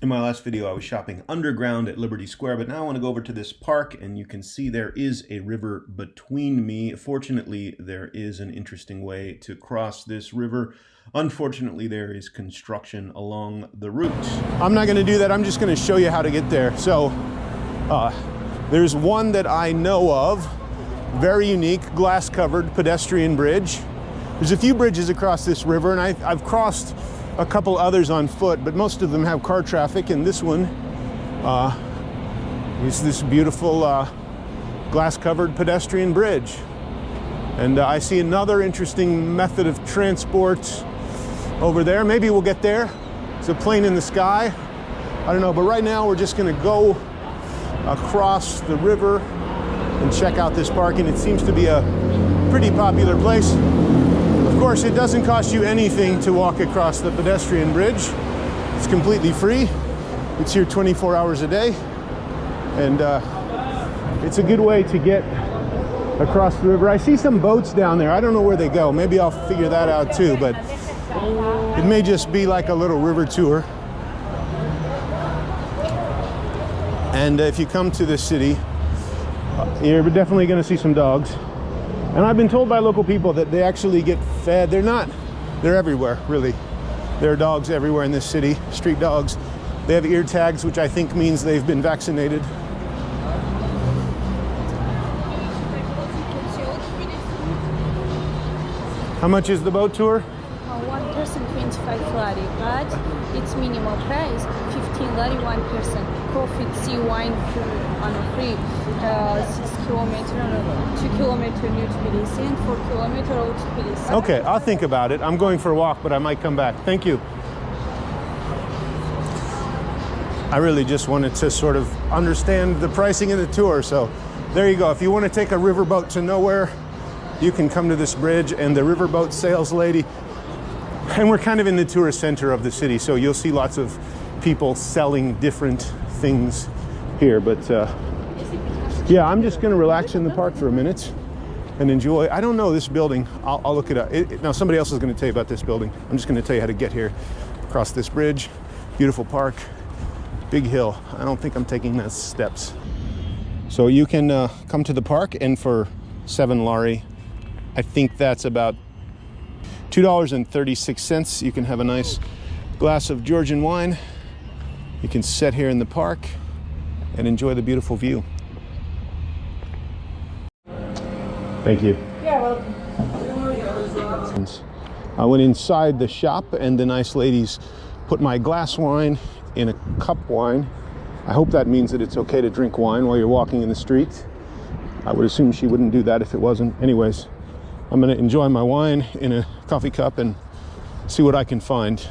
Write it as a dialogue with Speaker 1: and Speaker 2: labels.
Speaker 1: In my last video, I was shopping underground at Liberty Square, but now I want to go over to this park, and you can see there is a river between me. Fortunately, there is an interesting way to cross this river. Unfortunately, there is construction along the route. I'm not going to do that. I'm just going to show you how to get there. So there's one that I know of, very unique, glass-covered pedestrian bridge. There's a few bridges across this river, and I've crossed a couple others on foot, but most of them have car traffic, and this one is this beautiful glass-covered pedestrian bridge. And I see another interesting method of transport over there. Maybe we'll get there. It's a plane in the sky. I don't know, but right now we're just going to go across the river and check out this park, and it seems to be a pretty popular place. Of course, it doesn't cost you anything to walk across the pedestrian bridge. It's completely free. It's here 24 hours a day. And it's a good way to get across the river. I see some boats down there. I don't know where they go. Maybe I'll figure that out too, but it may just be like a little river tour. And if you come to this city, you're definitely going to see some dogs. And I've been told by local people that they actually get fed. They're everywhere, really. There are dogs everywhere in this city, street dogs. They have ear tags, which I think means they've been vaccinated. How much is the boat tour?
Speaker 2: One person 25 lari, but it's minimal price 15 lari 1 person. Coffee, tea, wine, free 6 kilometers, 2 kilometers near Tbilisi and 4 kilometers out Tbilisi.
Speaker 1: Okay, I'll think about it. I'm going for a walk, but I might come back. Thank you. I really just wanted to sort of understand the pricing of the tour, so there you go. If you want to take a riverboat to nowhere, you can come to this bridge, and the riverboat sales lady, and we're kind of in the tourist center of the city, so you'll see lots of people selling different things here. But yeah, I'm just going to relax in the park for a minute and enjoy. I don't know this building. I'll look it up. Now somebody else is going to tell you about this building. I'm just going to tell you how to get here. Across this bridge, beautiful park, big hill. I don't think I'm taking those steps. So you can come to the park, and for 7 lari, I think that's about $2.36. You can have a nice glass of Georgian wine. You can sit here in the park and enjoy the beautiful view. Thank you.
Speaker 2: Yeah, welcome.
Speaker 1: I went inside the shop, and the nice ladies put my glass wine in a cup wine. I hope that means that it's okay to drink wine while you're walking in the street. I would assume she wouldn't do that if it wasn't. Anyways, I'm going to enjoy my wine in a coffee cup and see what I can find.